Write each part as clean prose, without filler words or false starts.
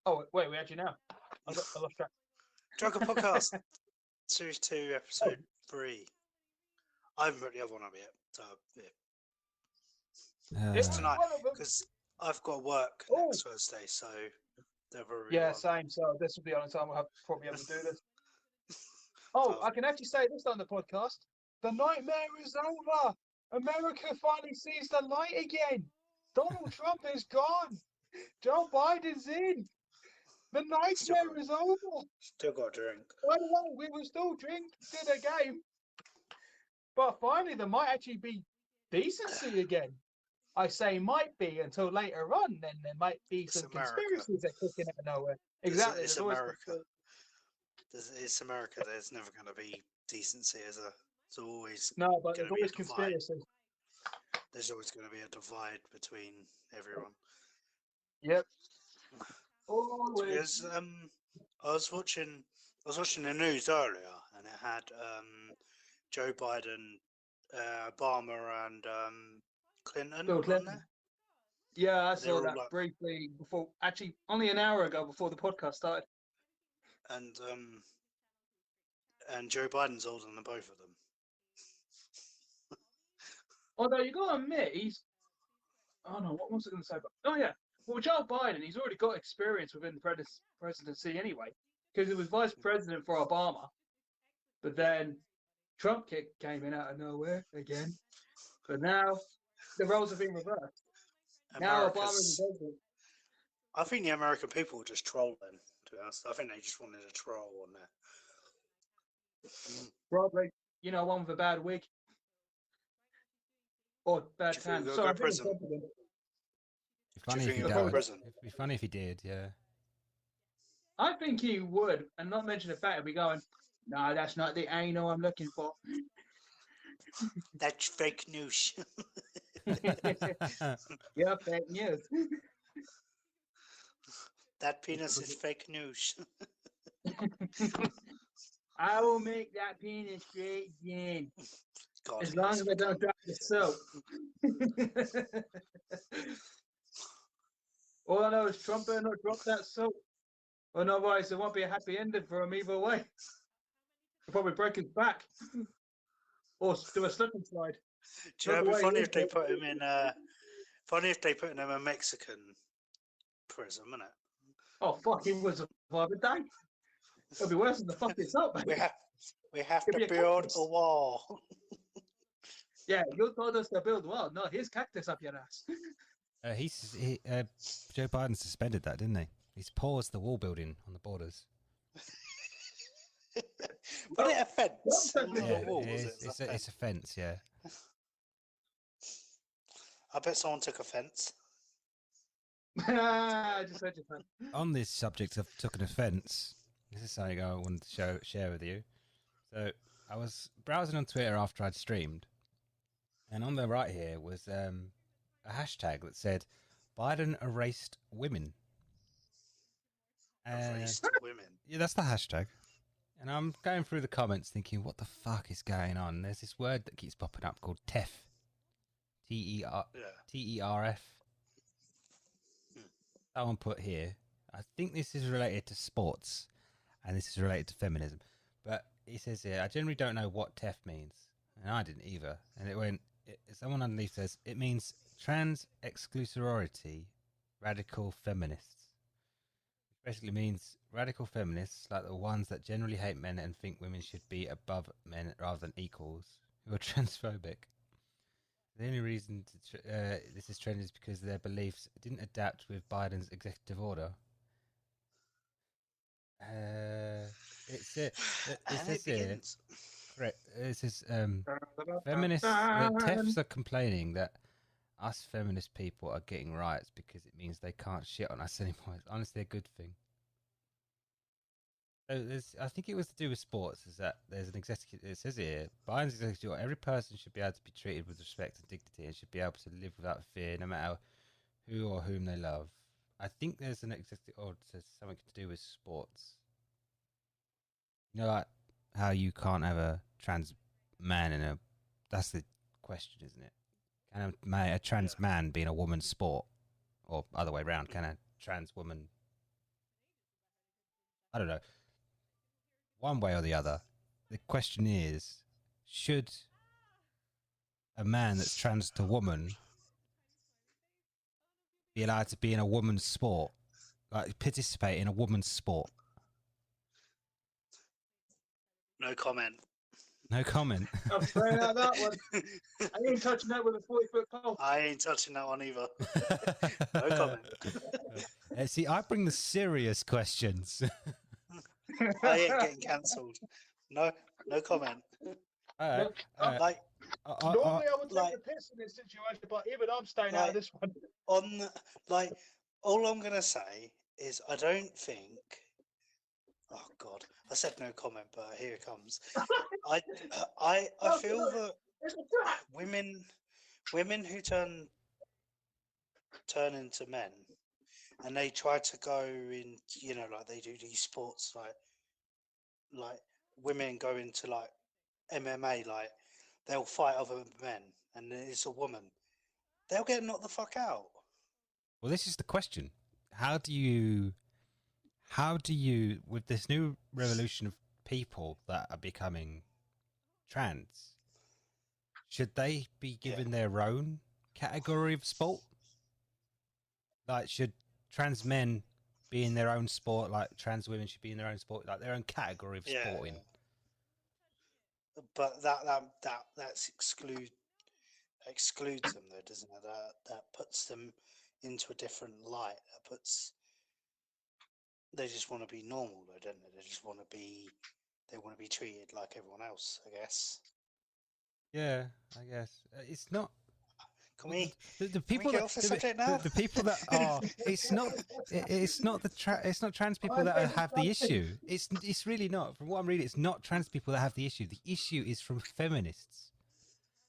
Oh, wait, we actually now. I lost track. Drunken Podcast, Series 2, Episode 3. I haven't put the other one up yet, so it's tonight, because I've got work next Thursday, so they'll probably same. So this will be on the time we'll probably have to do this. I can actually say this on the podcast. The nightmare is over. America finally sees the light again. Donald Trump is gone. Joe Biden's in. The nightmare is over. Still got a drink. By the way, we will still drink to the game. But finally, there might actually be decency again. I say might be until later on, then there might be some conspiracies that kicking out of nowhere. Exactly. It's America. It's America. There's never going to be decency. It's always but there's always conspiracies. There's always going to be a divide between everyone. Yep. Because I was watching the news earlier, and it had Joe Biden, Obama, and Clinton. Bill Clinton. Yeah, I saw that briefly before. Actually, only an hour ago before the podcast started. And Joe Biden's older than both of them. Although you got to admit, what was I going to say? Well, Joe Biden, he's already got experience within the presidency anyway, because he was vice president for Obama. But then Trump came in out of nowhere again. But now the roles have been reversed. Now Obama's the president. I think the American people were just trolling, to be honest. I think they just wanted a troll on there. Probably. One with a bad wig. Or bad tan. So I think It'd be funny if he did, yeah. I think he would, and not mention the fact of me going, no, that's not the anal I'm looking for. That's fake news. Yeah, fake news. That penis is fake news. I will make that penis great again. God, as long as I don't drop the soap. All I know is Trump better not drop that soap. Otherwise, there won't be a happy ending for him either way. He'll probably break his back. Or do a slip and slide. Do you know, it'd be funny if they put him in a Mexican prison, wouldn't it? Oh, fuck, he was survive a day. It'll be worse than the fucking soap, man. We have to build a wall. Yeah, you told us to build a wall. No, here's cactus up your ass. Joe Biden suspended that, didn't he? He's paused the wall building on the borders. But it a fence. It's a fence, yeah. I bet someone took offence. Just heard your On this subject of took an offence, this is something I wanted to share with you. So I was browsing on Twitter after I'd streamed, and on the right here was a hashtag that said Biden erased women. Erased women? Yeah, that's the hashtag. And I'm going through the comments thinking, what the fuck is going on? There's this word that keeps popping up called TERF. T-E-R-F. Someone put here, I think this is related to sports, and this is related to feminism. But it says here, I generally don't know what TERF means. And I didn't either. And someone underneath says, it means trans exclusority radical feminists. Which basically means radical feminists, like the ones that generally hate men and think women should be above men rather than equals, who are transphobic. The only reason this is trending is because their beliefs didn't adapt with Biden's executive order. It says here, correct. It says feminists, TEFs are complaining that us feminist people are getting riots because it means they can't shit on us anymore. It's honestly a good thing. So I think it was to do with sports. Is that there's an executive? It says here, Biden's executive order: every person should be able to be treated with respect and dignity, and should be able to live without fear, no matter who or whom they love. I think there's an executive order that says something to do with sports. You know, like how you can't have a trans man in a. That's the question, isn't it? Can a trans man be in a woman's sport, or other way around? Can a trans woman. I don't know. One way or the other. The question is, should a man that's trans to woman be allowed to be in a woman's sport? Like participate in a woman's sport? No comment. No comment. I'm throwing out that one. I ain't touching that with a 40-foot pole. I ain't touching that one either. No comment. See, I bring the serious questions. I ain't getting cancelled. No comment. All right. Look, Like normally I would take like- the piss in this situation, but even I'm staying out of this one. on the, like, all I'm gonna say is I don't think. Oh God, I said no comment, but here it comes. I feel that It's a trap. women who turn into men, and they try to go in, you know, like they do these sports, like women go into like MMA, like they'll fight other men, and it's a woman, they'll get knocked the fuck out. Well, this is the question. How do you, with this new revolution of people that are becoming trans, should they be given their own category of sport? Like, should trans men be in their own sport? Like, trans women should be in their own sport, like their own category of sporting? But that's excludes them though, doesn't it? That puts them into a different light. They just want to be normal though, don't they? They want to be treated like everyone else, I guess. Yeah, I guess it's not. Can we The people get that off the subject now? the people that are it's not trans people that have the issue. It's really not. From what I'm reading, it's not trans people that have the issue. The issue is from feminists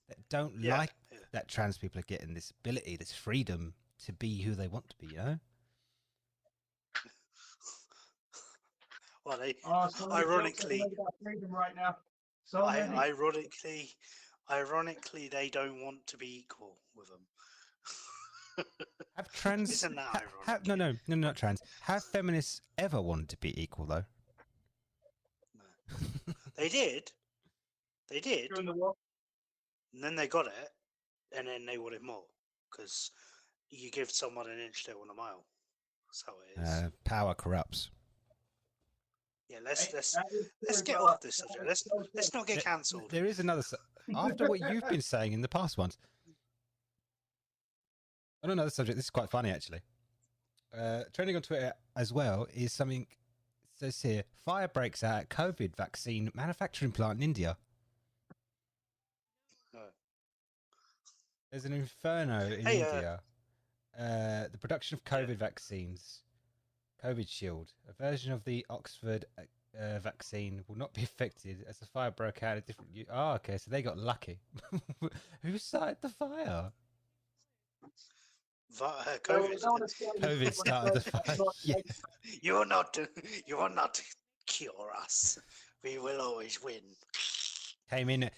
that don't like that trans people are getting this ability, this freedom to be who they want to be. You know. Well, they Ironically, freedom right now. So many. ironically, they don't want to be equal with them. Have trans? Isn't that ironic? No, not trans. Have feminists ever wanted to be equal though? No. They did, During the war. and then they got it, and then they wanted more because you give someone an inch, they want a mile. That's how it is. Power corrupts. Yeah, let's get off this subject. Let's not get cancelled. There is another. After what you've been saying in the past ones, on another subject, this is quite funny actually. Trending on Twitter as well is something. It says here: fire breaks out at COVID vaccine manufacturing plant in India. There's an inferno in India. The production of COVID vaccines. COVID Shield, a version of the Oxford vaccine, will not be affected as the fire broke out at different. Oh, okay, so they got lucky. Who started the fire? COVID started the fire. Yeah. You will not cure us. We will always win. Came in.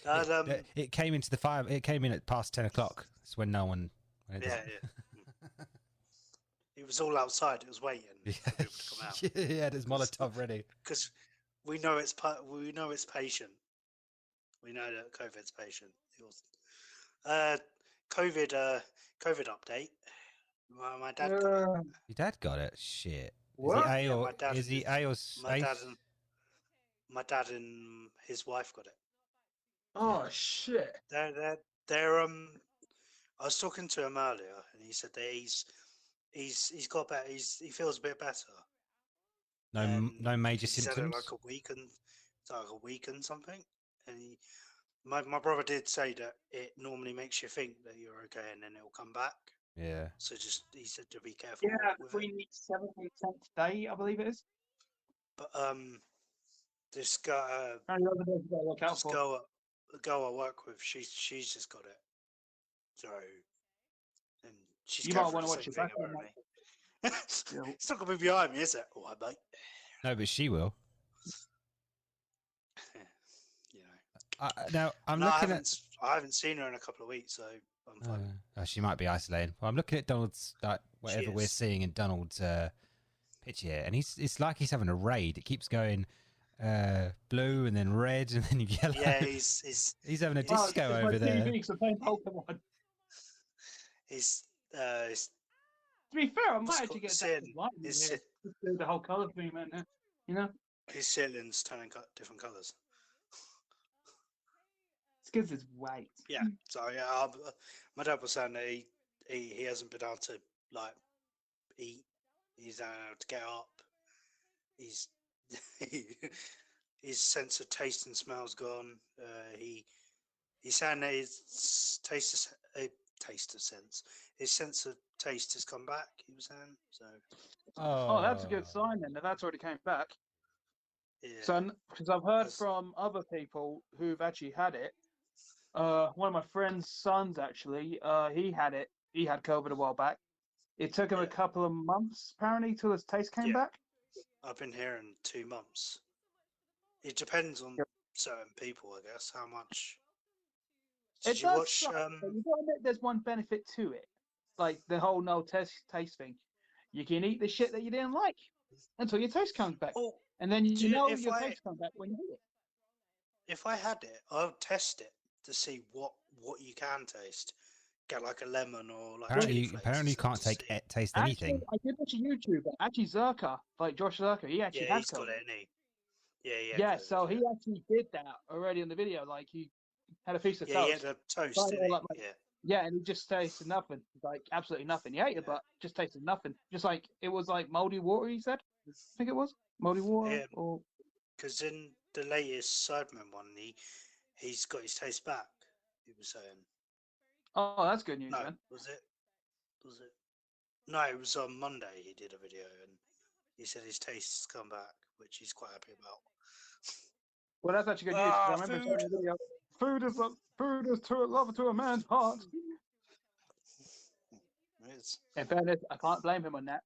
It came into the fire. It came in at past 10 o'clock. That's when no one. Yeah. It was all outside. It was waiting for people to come out. Yeah, there's Molotov ready. Because we know it's patient. We know that COVID's patient. COVID update. My dad got it. Your dad got it. Shit. What? Is he A or My dad and his wife got it. Oh shit! They're I was talking to him earlier, and he said that he's got better. He feels a bit better. No major He's had symptoms. it like a week and something. And my brother did say that it normally makes you think that you're okay, and then it'll come back. Yeah. So he said to be careful. Yeah, with between it. each 7th and 10th day, I believe it is. But this guy, And the other days you gotta look out this for. girl I work with, she's just got it. So, and she's You going might through want the to watch same your thing back. apparently. It's not gonna be behind me, is it? All right, mate. No, but she will. You know. Now I'm No, looking at. I haven't seen her in a couple of weeks, so I'm fine. She might be isolating. Well, I'm looking at Donald's, like, whatever we're is. seeing in Donald's picture here, and it's like he's having a raid. It keeps going blue and then red and then yellow. Yeah, he's having a it's- Oh, disco it's my over there. TV because I'm playing Pokemon. he's To be fair, I might actually get Sin. that light in It's here. Just do the whole colour theme, man. You know, his ceiling's turning different colours. it's because it's white. Yeah. So yeah, my dad was saying that he hasn't been able to like eat. He's able to get up. He's his sense of taste and smell's gone. He's saying that his taste of sense. His sense of taste has come back. He was saying so. Oh, that's a good sign then. That that's already came back. Yeah. So, because I've heard That's- from other people who've actually had it. One of my friend's sons actually, he had it. He had COVID a while back. It took him a Yeah. couple of months apparently till his taste came Yeah. back. I've been hearing 2 months. It depends on Yep. certain people, I guess. How much? It Did you does watch? suck, but you gotta admit there's one benefit to it, like the whole no taste thing. You can eat the shit that you didn't like until your taste comes back, Oh, and then you do you- know if your I- taste comes back when you eat it. if I had it, I would test it to see what you can taste. Get like a lemon or like. Apparently, chili flakes apparently you to can't see. taste Actually, anything. I did watch a YouTuber, actually Zerka, like Josh Zerka. He actually Yeah, has he's got COVID. it, isn't he? Yeah, yeah. Yeah, so he actually did that already on the video. Like he had a piece of Yeah, he toast. had a toast, Tried it didn't all he? up, like- Yeah. Yeah, and it just tasted nothing. Like absolutely nothing. He ate it, Yeah. but just tasted nothing. Just like it was like moldy water. He said, I think it was moldy water. Yeah. Or Because in the latest Sidemen one, he's got his taste back. He was saying. oh, that's good news No, then. was it? Was it? No, it was on Monday. He did a video and he said his taste's come back, which he's quite happy about. Well, that's actually good news. 'Cause I remember Food. seeing the video. Food is to love to a man's heart. It's, In fairness, I can't blame him on that.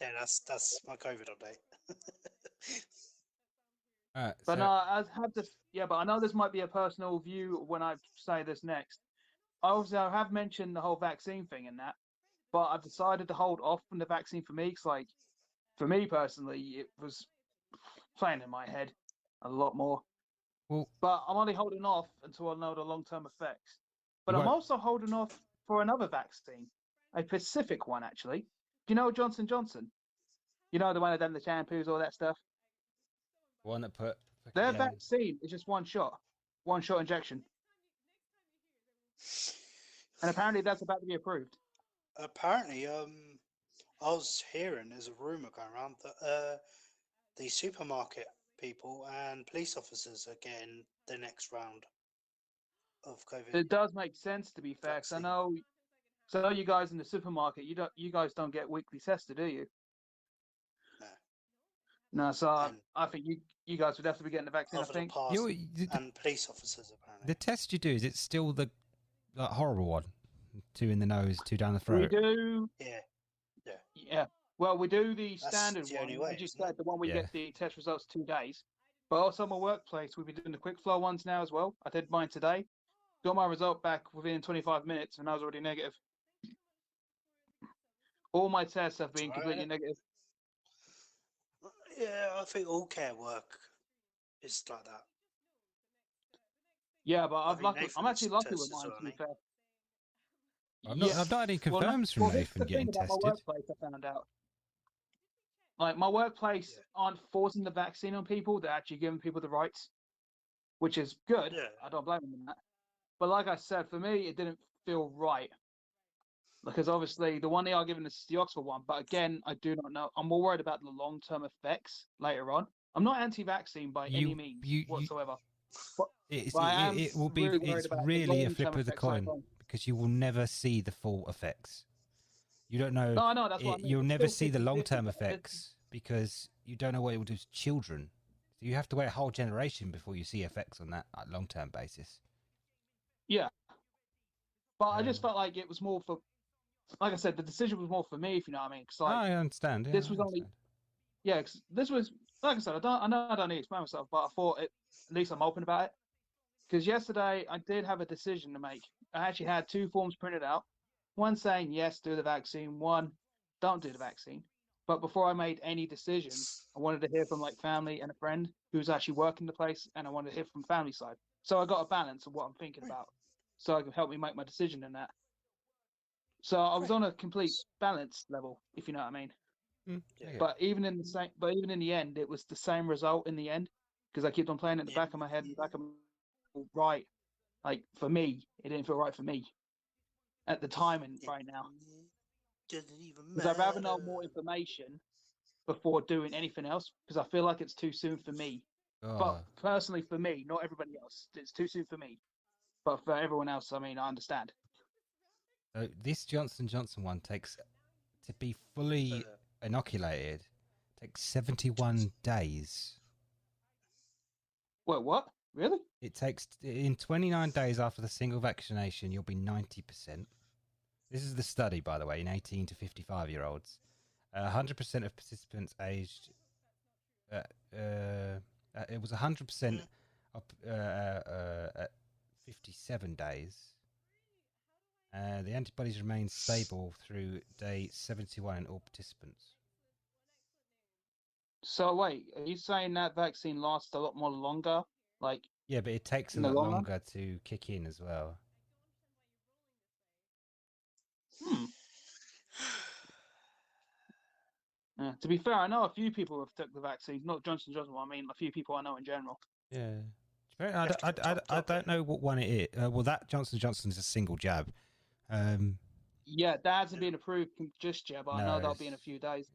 yeah, that's my COVID update. Alright, But so, no, I have this. Yeah, but I know this might be a personal view when I say this next. Obviously, I have mentioned the whole vaccine thing and that, but I've decided to hold off from the vaccine for me. Cause like, for me personally, it was playing in my head a lot more. well, But I'm only holding off until I know the long-term effects. But You I'm won't- also holding off for another vaccine, a Pacific one actually. Do you know Johnson Johnson? You know the one that done the shampoos, all that stuff. one that put Their fucking, vaccine is just one shot injection, and apparently that's about to be approved. Apparently, I was hearing there's a rumor going around that the supermarket people and police officers are getting the next round of COVID. It does make sense to be fair, 'cause I Vaccine. know. So I know you guys in the supermarket, you guys don't get weekly tested, do you? No. No, so And I think you guys would definitely be getting the vaccine. I over the think. past, and police officers apparently. the test you do, is it still the like, horrible one? 2 in the nose, 2 down the We throat. do. Yeah. Yeah. Well, we do the That's standard the one, only way, as you isn't it? said, the one where you Yeah. get the test results 2 days. But also my workplace, we've been doing the quick flow ones now as well. I did mine today. Got my result back within 25 minutes, and I was already negative. All my tests have been Right. completely negative. Yeah, I think all care work is like that. Yeah, but I'm think actually Nathan's lucky with tested as mine, well, to be hasn't he? fair. I've not had any Well, no- confirms from well, this is Nathan the thing getting about tested. My workplace, I found out. Like my workplace Yeah. aren't forcing the vaccine on people; they're actually giving people the rights, which is good. Yeah. I don't blame them on that. But like I said, for me, it didn't feel right because obviously the one they are giving us is the Oxford one. But again, I do not know. I'm more worried about the long-term effects later on. I'm not anti-vaccine by any means whatsoever. It's, But I am it will be. really worried It's about the really a flip long-term of the effects later coin on. because you will never see the full effects. You don't know. No, I know that's what I mean. You'll It's never still see the 50-50, long-term but it- effects because you don't know what it will do to children. So you have to wait a whole generation before you see effects on that long-term basis. Yeah. But I just Yeah. felt like it was more for, like I said, the decision was more for me, if you know what I mean. 'Cause, like, I understand. Yeah, this I was only- understand. yeah, 'cause this was, like I said, I know I don't need to explain myself, but I thought at least I'm open about it. Because yesterday I did have a decision to make. I actually had 2 forms printed out. one saying yes, do the vaccine, one don't do the vaccine. But before I made any decisions, I wanted to hear from like family and a friend who's actually working the place, and I wanted to hear from family side. So I got a balance of what I'm thinking about, so it can help me make my decision in that. So I was Right. on a complete balance level, if you know what I mean. Yeah. But even in the end, it was the same result in the end because I kept on playing it in the Yeah. back of my head, in the back of right. Like for me, it didn't feel right for me at the time and right now. Doesn't even Because I'd rather know matter. more information before doing anything else because I feel like it's too soon for me. Oh, But personally, for me, not everybody else, it's too soon for me. But for everyone else, I mean, I understand. so this Johnson Johnson one takes to be fully inoculated takes 71 days. Wait, what? Really? It takes in 29 days after the single vaccination, you'll be 90%. This is the study, by the way, in 18 to 55-year-olds. 100% of participants aged. It was 100% up at 57 days. The antibodies remained stable through day 71 in all participants. So wait, are you saying that vaccine lasts a lot more longer? Like, Yeah, but it takes a in the lot long run? longer to kick in as well. To be fair, I know a few people have took the vaccine, not Johnson Johnson. I mean, a few people I know in general. Yeah. I don't know what one it is. Well, that Johnson Johnson is a single jab. Yeah, that hasn't been approved just yet, but I know that'll be in a few days.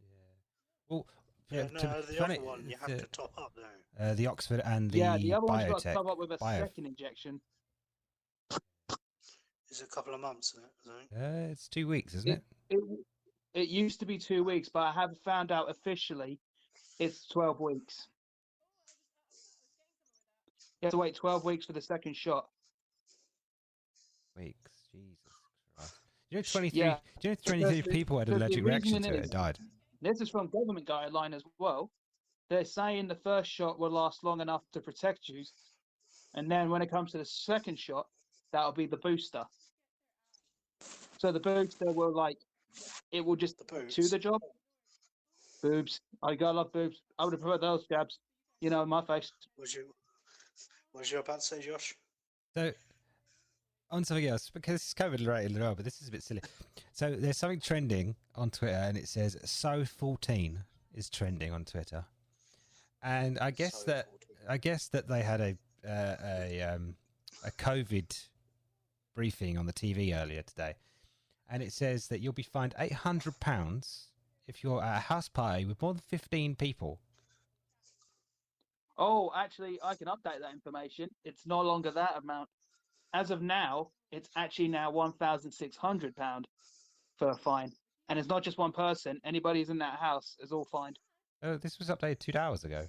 Well, Yeah, no, the other one you have to top up though. the Oxford and the Yeah, the other one's got to biotech. top up with a second injection. It's a couple of months, isn't it? It's 2 weeks, isn't it? It used to be 2 weeks, but I have found out officially it's 12 weeks. You have to wait 12 weeks for the second shot. Weeks, Jesus Christ! You know, 23. Yeah, Do you know 23 people had an allergic reaction to it and died? This is from government guideline as well. They're saying the first shot will last long enough to protect you, and then when it comes to the second shot, that'll be the booster. So the booster will it will just do the job. Boobs. I gotta love boobs. I would have preferred those jabs. You know, in my face. What was you about to say, Josh? So, on something else, because it's COVID related as well, but this is a bit silly. So, there's something trending on Twitter, and it says "So14" is trending on Twitter, and I guess that they had a COVID briefing on the TV earlier today, and it says that you'll be fined £800 if you're at a house party with more than 15 people. Oh, actually, I can update that information. It's no longer that amount. As of now, it's actually now £1,600 for a fine. And it's not just one person. Anybody who's in that house is all fined. Oh, this was updated 2 hours ago.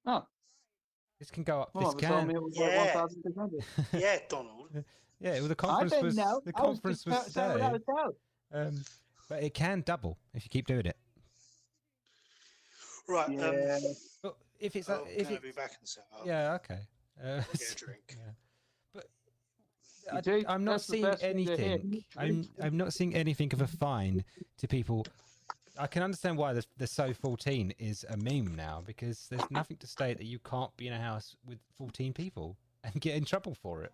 Oh. This can go up. Well, this can. It was like 1,600. Yeah, Donald. Yeah, well, the conference was the conference was today. But it can double if you keep doing it. Right. Yeah. But if it's I'll be back in a sec. Yeah. Okay. Get a drink. Yeah. But I'm not seeing anything. I'm not seeing anything of a fine to people. I can understand why the So 14 is a meme now, because there's nothing to state that you can't be in a house with 14 people and get in trouble for it.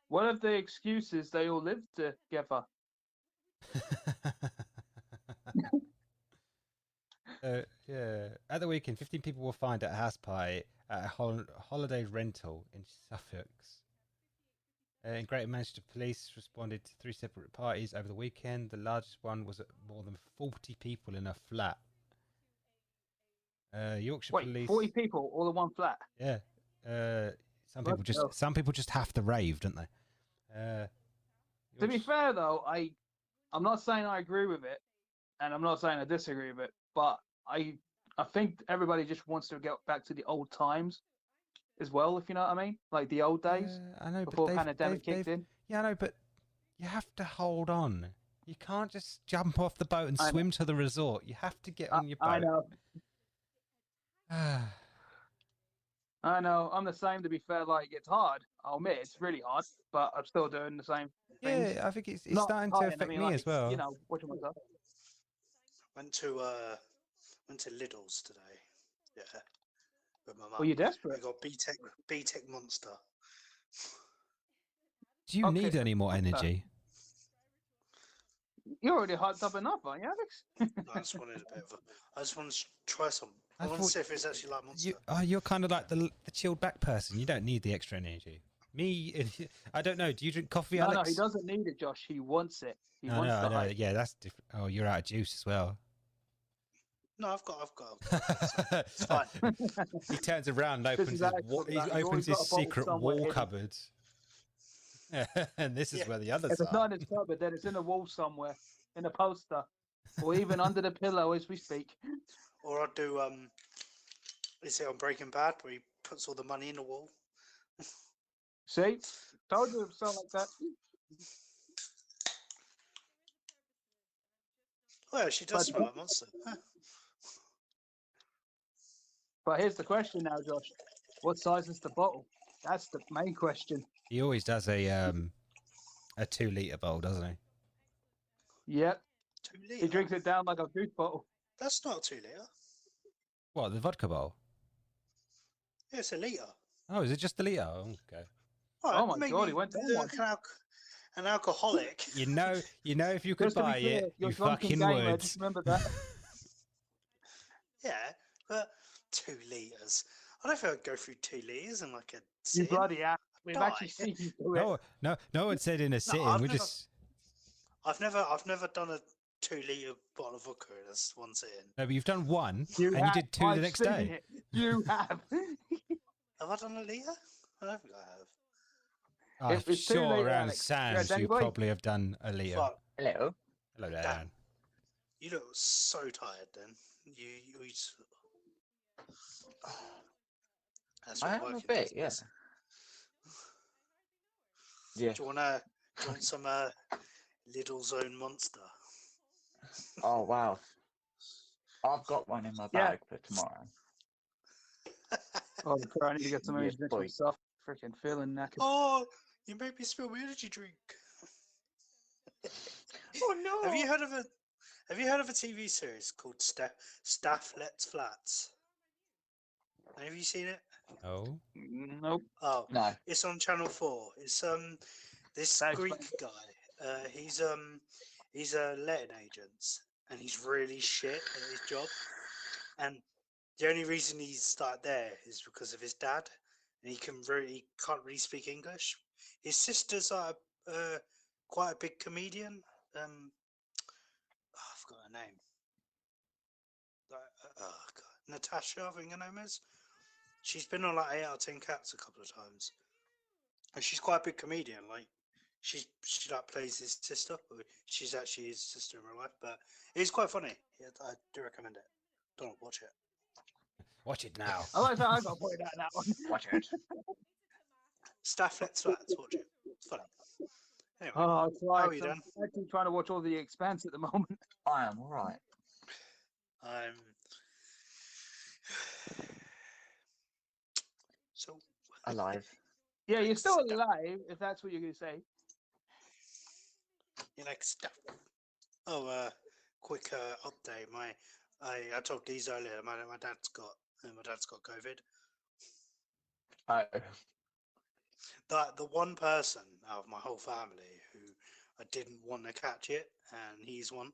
One of the excuses they all live together. Yeah. At the weekend, 15 people were fined at a house party at a holiday rental in Suffolk. In Greater Manchester, police responded to 3 separate parties over the weekend. The largest one was at more than 40 people in a flat. Yorkshire police. 40 people all in one flat. Yeah. Some people just have to rave, don't they? To be fair, though, I'm not saying I agree with it, and I'm not saying I disagree with it, but I think everybody just wants to get back to the old times as well, if you know what I mean, like the old days. I know, before but pandemic kicked in. Yeah, I know, but you have to hold on. You can't just jump off the boat and swim to the resort. You have to get on your boat. I know. I know. I'm the same. To be fair, like it's hard. I'll admit it's really hard, but I'm still doing the same things. Yeah, I think it's Not starting to trying. I affect mean, me as like well. watching myself. Went to Lidl's today. Yeah, with my Well, mum. you're desperate. We got B-Tech Monster. Do you Okay, need any more Monster. energy? You're already hyped up enough, aren't you, Alex? I just wanted a bit of a. I just want to try some. I I want to thought see if it's actually like Monster. you're kind of like the chilled back person. You don't need the extra energy. Me, I don't know. Do you drink coffee, No, Alex? he doesn't need it, Josh. He wants it. He I wants know, the I know. hype. Yeah, that's different. Oh, you're out of juice as well. No, I've got. It's fine. He turns around, and This opens is his Alex wa- talking he about it. He's opens always got his a bottle secret somewhere wall hidden. cupboard. And this is Yeah. where the others If it's are. not in his cupboard, then it's in a wall somewhere, in a poster, or even under the pillow as we speak. Or I'll do. Is it on Breaking Bad where he puts all the money in the wall? See? Told you it would sound like that. Oh, yeah, she does But- smell like Monster. Huh. But here's the question now, Josh. What size is the bottle? That's the main question. He always does a 2 litre bowl, doesn't he? Yep. 2 He litre. drinks it down like a juice bottle. That's not 2 litre. What, the vodka bowl? Yeah, it's a litre. Oh, is it just the litre? Oh, okay. Oh my God, he went down one. An alcoholic. You know, if you could Just to be buy clear, it, you're you drunken fucking gamer. would. Just remember that. Yeah, but 2 litres. I don't think I'd go through 2 litres in like a You sitting. bloody ass. We've Die. actually seen you do it. No one said in a sitting. I've We never- just I've never done a 2 litre bottle of vodka in one sitting. no, but you've done one, You and you have. did two I've the next seen day. it. You have. Have I done a litre? I don't think I have. I'm If it's 2 sure litre, around Alex. Sands Yeah, you Danny boy. probably have done a litre. Fuck, Hello. Hello, Dan. Dan. you look so tired then. You just... That's I what am a working bit, does, yeah. isn't it? Yeah. Do you want some Lidl's own Monster? Oh wow. I've got one in my Yeah. bag for tomorrow. Oh, I need to get some Yeah, energy drinks boy. myself. Freaking feeling knackered. Oh, you made me spill my energy drink. Oh no! Have you heard of a TV series called Staff Lets Flats? Have you seen it? Oh, Nope. Oh, No. it's on Channel 4. It's this Thanks, Greek mate. guy. He's a letting agent and he's really shit at his job. And the only reason he's there is because of his dad, and he can't really speak English. His sister's quite a big comedian. I forgot her name. Oh God, Natasha, I think her name is. She's been on like 8 out of 10 Cats a couple of times, and she's quite a big comedian. Like she like plays his sister. She's actually his sister in real life, but it's quite funny. Yeah, I do recommend it. Don't watch it. watch it now. I like that. I got pointed out that one. Watch it. Staff Let's Flats, watch it. It's funny. Anyway, Oh, it's how right. are you then? I'm actually trying to watch all the Expanse at the moment. I am alright. I'm so Alive. Yeah, you're still Stuff. alive, if that's what you're going to say. you like stuff. Oh, quick update. I told these earlier. My dad's got COVID. Oh. The one person out of my whole family who I didn't want to catch it, and he's one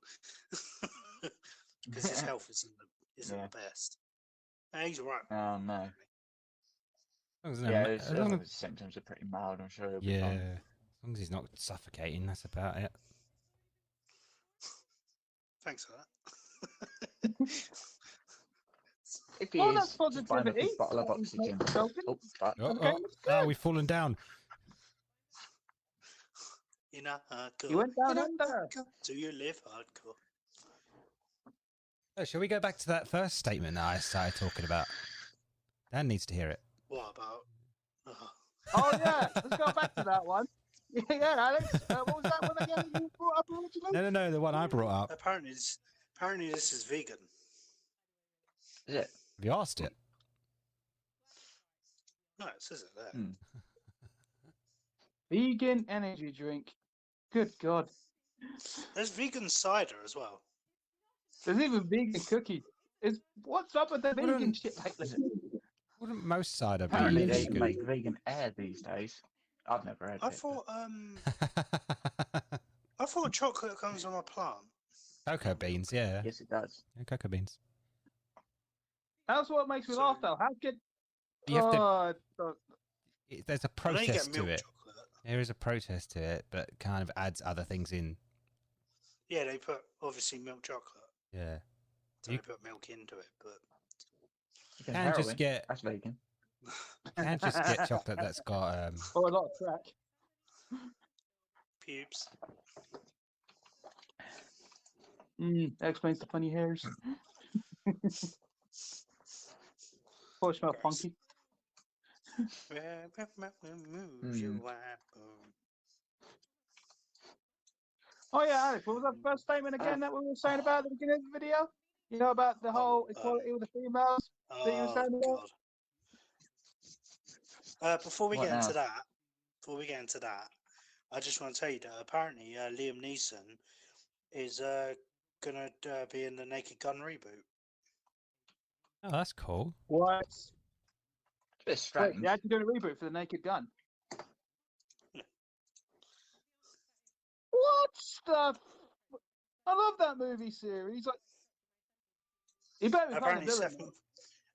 because his health isn't Yeah. the best. And he's alright. Oh no. As long as Yeah, no- as as long long as as- the symptoms are pretty mild, I'm sure he'll be yeah, fine. as long as he's not suffocating, that's about it. Thanks for that. If he Well, is, that's just buy him a big positivity. bottle of That is oxygen. not joking. Oh, fuck. Okay, that's good. We've fallen down. You know, hardcore. You went down You know, under. hardcore. Do you live hardcore? Oh, shall we go back to that first statement that I started talking about? Dan needs to hear it. What about? Oh, yeah. Let's go back to that one. Yeah, Alex. What was that one again you brought up originally? No, the one I brought up. Apparently this is vegan. Is it? Have you asked it? No, it says it there. Hmm. Vegan energy drink. Good God. There's vegan cider as well. There's even vegan cookies. What's up with the vegan Wouldn't- shit lately? Wouldn't most cider be Apparently, they even vegan? make vegan air these days. I've never heard I of it. thought I thought chocolate comes from a plant. Cocoa beans, yeah. Yes, it does. Yeah, cocoa beans. That's what makes me So- laugh, though. How could... You have to. Oh, There's a I know you process get to milk it. chocolate. There is a process to it, but kind of adds other things in. Yeah, they put obviously milk chocolate. Yeah. So You- they put milk into it, but You can Can heroin. just get That's vegan. can just get chocolate that's got or a lot of crack. pubes. That explains the funny hairs. Or smell Gross. funky. Oh yeah, Alex, what was that first statement again that we were saying about at the beginning of the video? You know, about the whole equality with the females that you were saying about? God. Before we What get into now? that, I just want to tell you that apparently Liam Neeson is gonna be in the Naked Gun reboot. oh, that's cool. What? It's a bit Wait, strange. they actually doing a reboot for the Naked Gun? Yeah. What stuff? I love that movie series. Like, he better be playing a villain.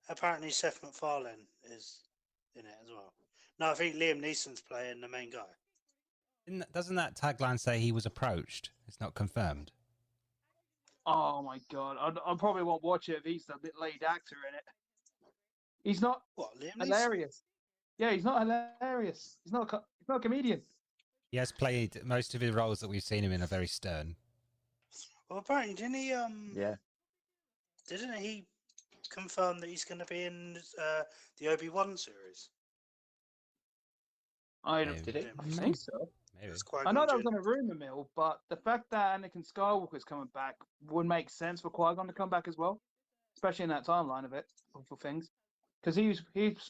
Apparently Seth MacFarlane is in it as well. No, I think Liam Neeson's playing the main guy. Doesn't that tagline say he was approached? It's not confirmed. Oh my god, I probably won't watch it if he's the lead actor in it. He's not What, Liam Neeson? hilarious. Yeah, he's not hilarious. He's not a comedian. He has played most of his roles that we've seen him in are very stern. Well, apparently didn't he Yeah. didn't he confirm that he's going to be in the Obi-Wan series? I Maybe. Did it? think so. Maybe. It's quite I know that was on a rumor mill, but the fact that Anakin Skywalker's coming back would make sense for Qui-Gon to come back as well, especially in that timeline of it for things, because he's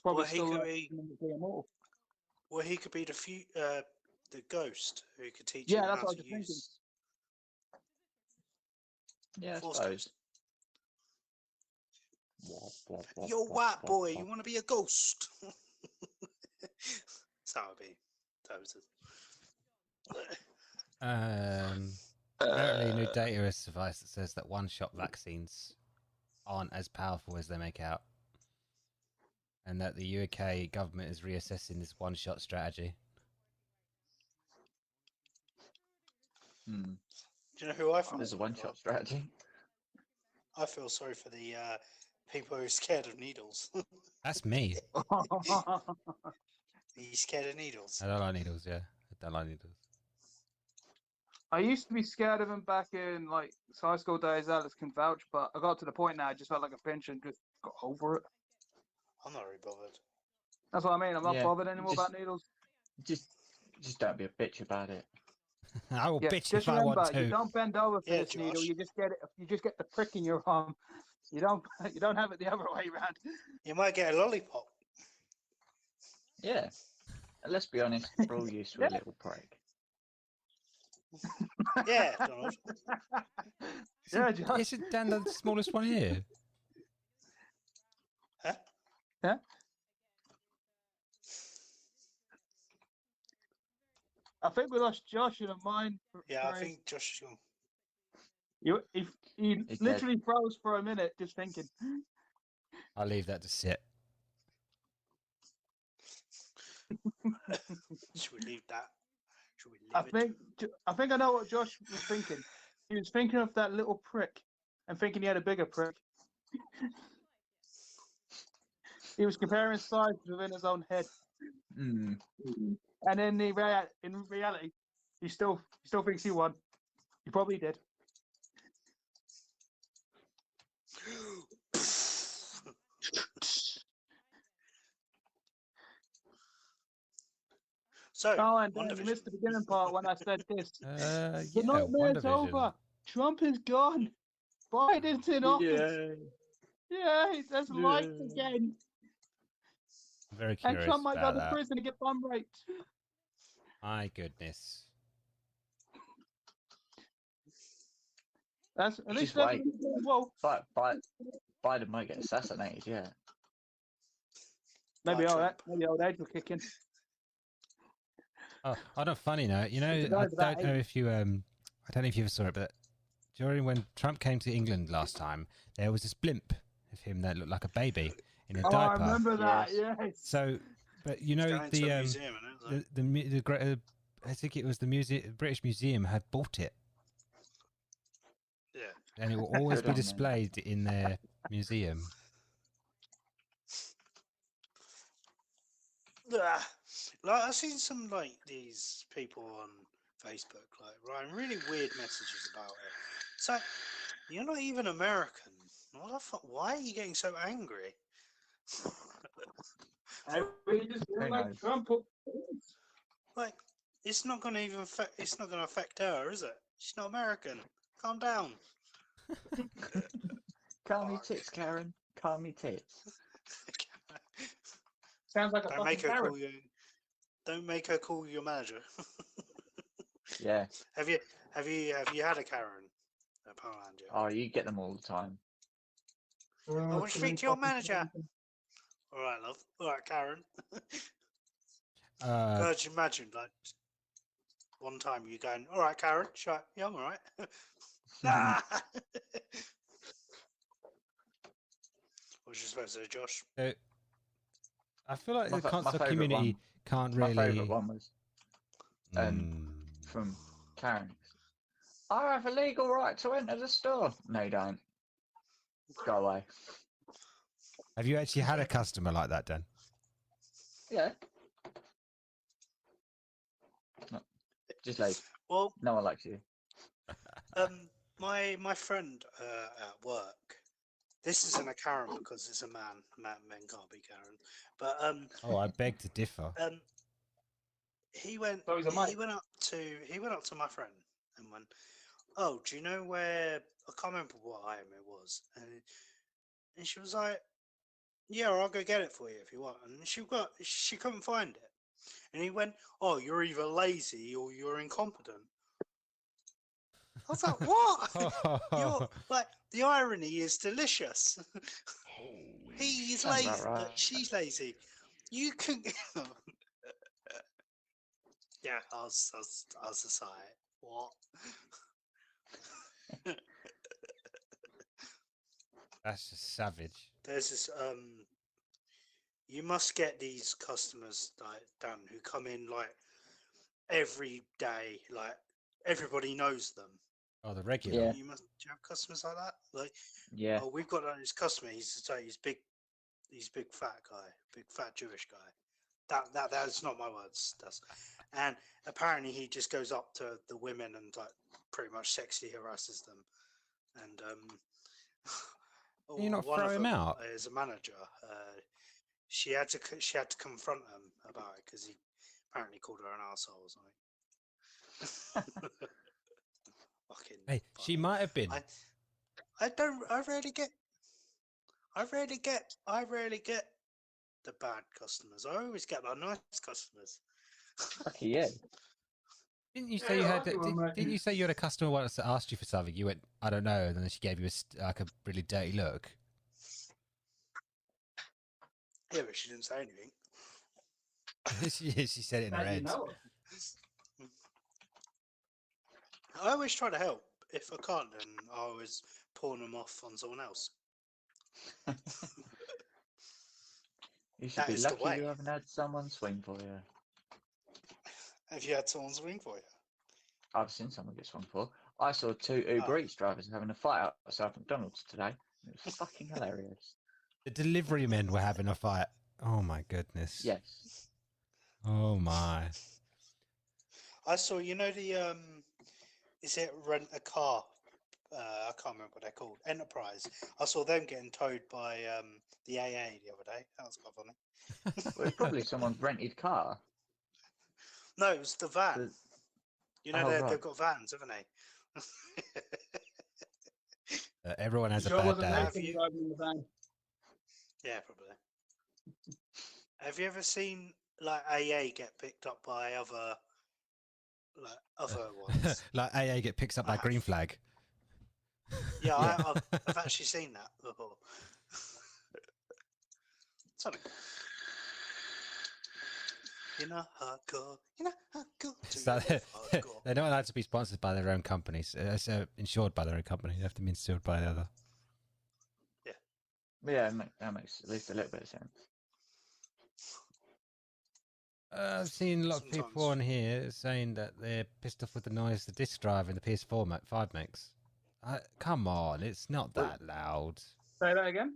probably Well, he still could be- immortal. Well, he could be the ghost who could teach Yeah, him that's how what I to was thinking. use Yeah, I Force suppose. ghost. Yo, white boy, you want to be a ghost? So that would be. That was Apparently, new data has surfaced that says that one-shot vaccines aren't as powerful as they make out, and that the UK government is reassessing this one-shot strategy. Hmm. Do you know who I feel? There's a sorry one-shot for? strategy. I feel sorry for the people who are scared of needles. That's me. Are you scared of needles? I don't like needles. Yeah, I don't like needles. I used to be scared of him back in like high school days. Alex can vouch, but I got to the point now I just felt like a pinch and just got over it. I'm not really bothered. That's what I mean. I'm not Yeah, bothered anymore just- about needles. Just don't be a bitch about it. I will Yeah, bitch just if I remember, want you to. don't bend over for Yeah, this needle. Josh. You just get it. You just get the prick in your arm. You don't. You don't have it the other way around. You might get a lollipop. Yeah. And let's be honest, we're all used to a Yeah. little prick. Yeah, Donald. Yeah, Josh. Isn't Dan the smallest one here? Huh? Yeah. I think we lost Josh in a mind. Yeah, I think Josh is gone. He He's literally froze for a minute just thinking. I'll leave that to sit. Should we leave that? Should we I leave it? think I know what Josh was thinking. He was thinking of that little prick and thinking he had a bigger prick. He was comparing sizes within his own head, Hmm. and in reality, he still thinks he won. He probably did. So, Oh, and One then you Division. missed the beginning part when I said this. The Yeah, nightmare's WandaVision. over. Trump is gone. Biden's in office. Yeah, there's lights again. very And curious Trump might go about to that. prison and get bum raped. My goodness. That's at Just least that's wait. well. Biden might get assassinated. Yeah. Maybe By old, Trump. maybe old age will kick in. Oh, on a funny note, you know, The I guy's about don't know if you I don't know if you ever saw it, but during when Trump came to England last time, there was this blimp of him that looked like a baby in a Oh, I diaper. remember that. Yes. Yes. So, but you It's know going to a museum, isn't it? I think it was the British Museum had bought it, Yeah. and it will always Good be on them. displayed in their museum. Ah, like I've seen some like these people on Facebook, like writing really weird messages about it. It's like you're not even American. What the fuck? Why are you getting so angry? We just feel Who like knows? Trump. Like it's not going to even affect. It's not going to affect her, is it? She's not American. Calm down. Calm your tits, Karen. Calm your tits. Sounds like a Don't fucking make her carrot. call you. Don't make her call your manager. Yeah. Have you had a Karen at Powerland yet? Oh, you get them all the time. I want to speak to your manager. All right, love. All right, Karen. God, you imagine like one time you going, all right, Karen. Shut. Yeah, I'm all right. Nah. What was you supposed to say, Josh? So, I feel like My the fa- my concert favourite community one- can't My really. favourite one was Mm. from Karen. I have a legal right to enter the store. No, you don't. Go away. Have you actually had a customer like that, Dan? Yeah. No, just leave. Well, No one likes you. my friend at work. This isn't a Karen because it's a man. Men can't be Karen. But Oh, I beg to differ. he went So he's a mate. he went up to my friend and went, oh, do you know where, I can't remember what item it was, and she was like, yeah, I'll go get it for you if you want. And she couldn't find it, and he went, oh, you're either lazy or you're incompetent. I was like, what? You're like, the irony is delicious. He's Sounds lazy, about right. she's lazy. You can. Yeah, I was just like, what? That's just savage. There's this you must get these customers like Dan who come in like every day, like everybody knows them. Oh, the regular. Yeah. Do you have customers like that? Like, Yeah. oh, we've got this customer. He's big fat guy, big fat Jewish guy. That's not my words. And apparently he just goes up to the women and like pretty much sexually harasses them. And Can you not one throw of him them out? is a manager. She had to confront him about it because he apparently called her an arsehole or something. Fucking. Hey, she might have been. I rarely get the bad customers. I always get the nice customers. Lucky you. Didn't you say you had? Didn't you say you had a customer once that asked you for something? You went, I don't know, and then she gave you like a really dirty look. Yeah, but she didn't say anything. she said it in her How do you head. know? I always try to help. If I can't, then I always pawn them off on someone else. You should That be is the lucky way. you haven't had someone swing for you. Have you had someone swing for you? I've seen someone get swung for. I saw two Uber Eats drivers having a fight outside McDonald's today. It was fucking hilarious. The delivery men were having a fight. Oh my goodness. Yes. Oh my. I saw. You know the is it rent a car? I can't remember what they're called. Enterprise. I saw them getting towed by the AA the other day. That was quite funny. Well, it's probably someone's rented car. No, it was the van. The- You know, Oh, right. they've got vans, haven't they? Everyone has Sure a bad wasn't day. Nathan driving in the van. Yeah, probably. Have you ever seen like AA get picked up by other ones? Like AA get picks up I that green have. flag. Yeah, Yeah. I've actually seen that before. Something. You know hardcore. You know hardcore. So they're not allowed to be sponsored by their own companies. Insured by their own company. They have to be insured by the other. Yeah, that makes at least a little bit of sense. I've seen a lot of people Sometimes. on here saying that they're pissed off with the noise the disc drive in the PS4 5 makes. Come on, it's not that loud. Say that again.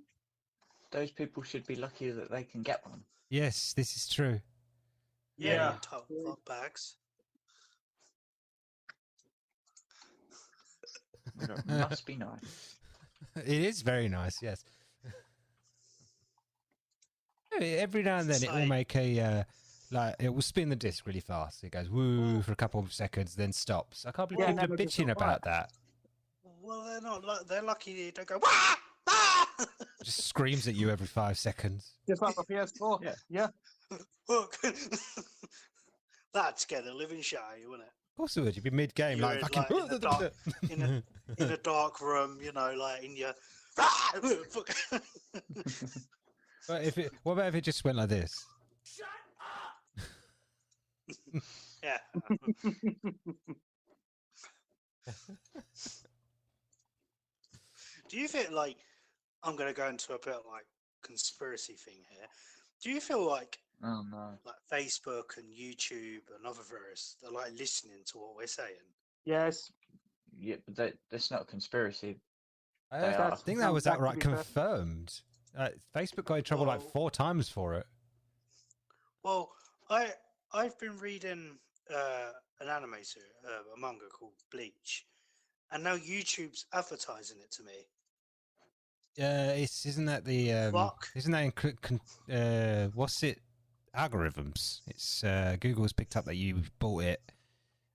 Those people should be lucky that they can get one. Yes, this is true. Yeah, Yeah. top bags. It must be nice. It is very nice, yes. Every now and then it will make a it will spin the disc really fast. It goes woo for a couple of seconds, then stops. I can't believe Yeah, people are never just bitching stop about that. Well, they're not. They're lucky they don't go. Wah! Ah! It just screams at you every 5 seconds. Just like the PS4. Yeah. Look, that'd scare the living shit out of you, wouldn't it? Of course it would. You'd be mid-game, You're like in, fucking. like, in the dark- in a dark room, you know, like in your. Fuck. But what about if it just went like this? Yeah. Do you feel like I'm going to go into a bit like conspiracy thing here? Do you feel like Oh no. like Facebook and YouTube and other various are like listening to what we're saying? Yes. Yeah, but that's not a conspiracy. I think that was That could outright be fair. confirmed. Facebook got in trouble like 4 times for it. Well, I've been reading an animator, a manga called Bleach, and now YouTube's advertising it to me. Isn't that the Fuck. isn't that what's it? Algorithms. It's Google's picked up that you bought it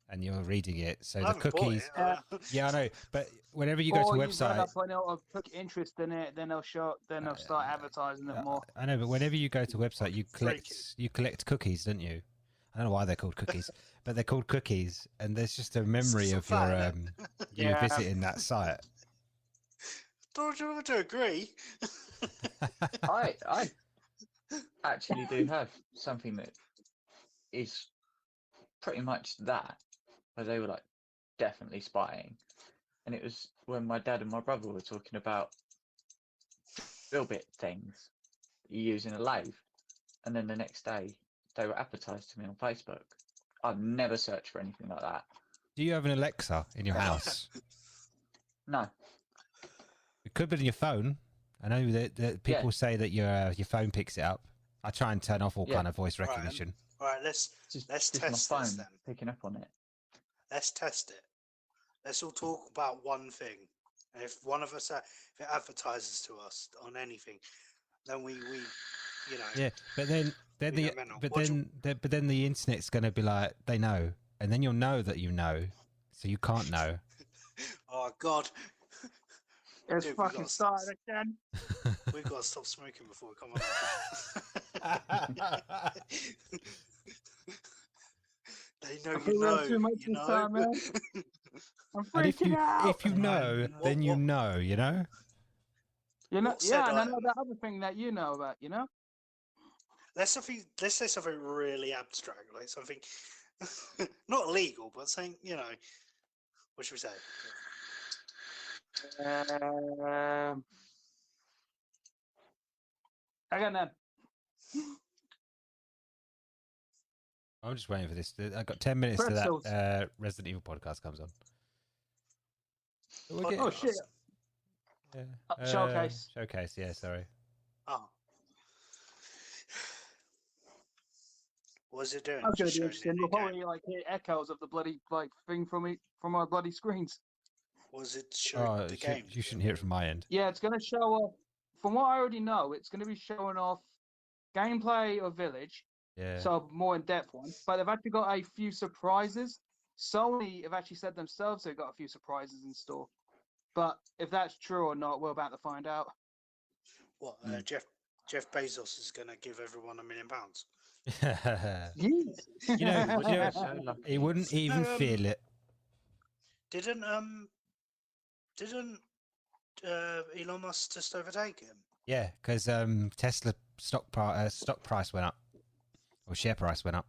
and you're reading it, so I the haven't bought cookies. it. Yeah, I know, but whenever you go to a You've read website, up on it or took interest in it, then they'll start advertising it more. I know, but whenever you go to a website, you Freaky. collect cookies, don't you? I don't know why they're called cookies, but they're called cookies, and there's just a memory Some of your fat, you Yeah. visiting that site. Don't you want to agree? I actually do have something that is pretty much that, where they were like definitely spying, and it was when my dad and my brother were talking about drill bit things that you use in a lathe, and then the next day they were advertised to me on Facebook. I've never searched for anything like that. Do you have an Alexa in your house? No. It could be in your phone. I know that people say that your phone picks it up. I try and turn off all kind of voice recognition. All right, let's Just test my this phone then. picking up on it. Let's test it. Let's all talk about one thing. And if one of us, if it advertises to us on anything, then we you know. Yeah, but then We go mental. but then the internet's going to be like they know, and then you'll know that you know, so you can't know. Oh God, It's Dude, we fucking gotta started again. we've got to stop smoking before we come on. They know I you think we have know. too much You this know. time, man. I'm And freaking out. if you know, then you know, you know. You know, What said yeah, and I I? know that other thing that you know about, you know? Let's say something really abstract, like something not illegal, but saying, you know, what should we say? I got none. I'm just waiting for this. I've got 10 minutes Pretzels. to that Resident Evil podcast comes on. We'll Oh, shit. Yeah. Showcase. Showcase, yeah, sorry. Oh. What's it doing? That's gonna Just be showing interesting. you We'll the game. probably like hear echoes of the bloody like thing from our bloody screens. Was it showing the game? You shouldn't hear it from my end. Yeah, it's gonna show off. From what I already know, it's gonna be showing off gameplay of Village, Yeah. so more in-depth one. But they've actually got a few surprises. Sony have actually said themselves they've got a few surprises in store. But if that's true or not, we're about to find out. What? Mm. Jeff Jeff Bezos is going to give everyone £1 million. Yes. You know, Would you you know, be so lucky? he wouldn't even No, feel it. Didn't Elon Musk just overtake him? Yeah, because Tesla stock price went up, or share price went up.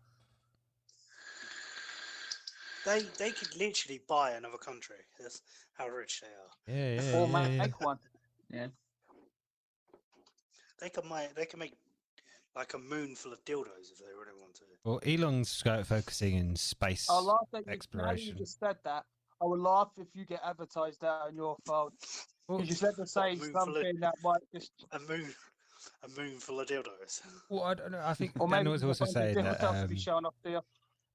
They could literally buy another country. That's how rich they are. Yeah, Or yeah, yeah. make one. Yeah. They can make like a moon full of dildos if they really want to. Well, Elon's focusing in space I'll laugh at you. Now you exploration. just said that. I will laugh if you get advertised that on your phone. Well, Because you said to say moon full of- something that might just. A moon full of dildos. well, I don't know. I think Or Dan maybe was a also bunch of saying different that. stuff to be shown off there.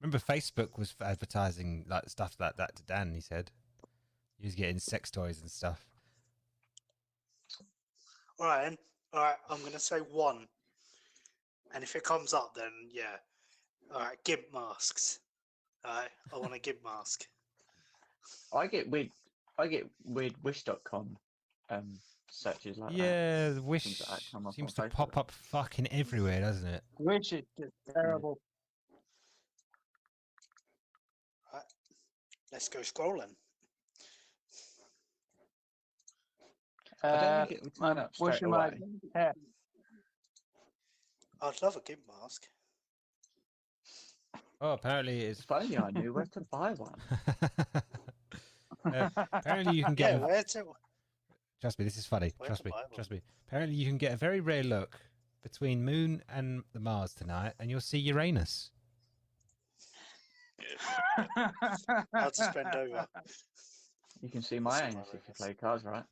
Remember, Facebook was advertising like stuff like that to Dan. He said he was getting sex toys and stuff. All right, then. All right. I'm gonna say one, and if it comes up, then yeah. All right, gimp masks. All right, I want a gimp mask. I get weird wish.com searches like that. Yeah, the Wish Things like that come up seems on to pop Facebook. up fucking everywhere, doesn't it? Which is just terrible. Right, let's go scrolling. I don't think it would turn up straight wishing my away. hair. I'd love a gimp mask. Oh, apparently it's. If only I knew where to buy one. Apparently you can Yeah, get. where to? Trust me, this is funny. Where Trust to me. buy one? Trust me. Apparently you can get a very rare look between Moon and the Mars tonight, and you'll see Uranus. I'll just bend over. You can see my See anus my if you anus. play cards right.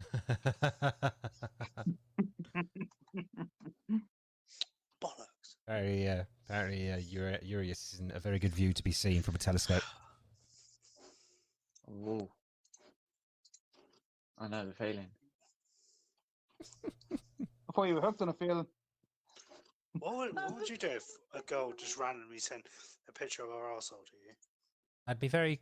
Bollocks. apparently, Uranus isn't a very good view to be seen from a telescope. Ooh. I know the feeling. I thought you were hooked on a feeling. What would you do if a girl just randomly sent a picture of her arsehole to you? I'd be very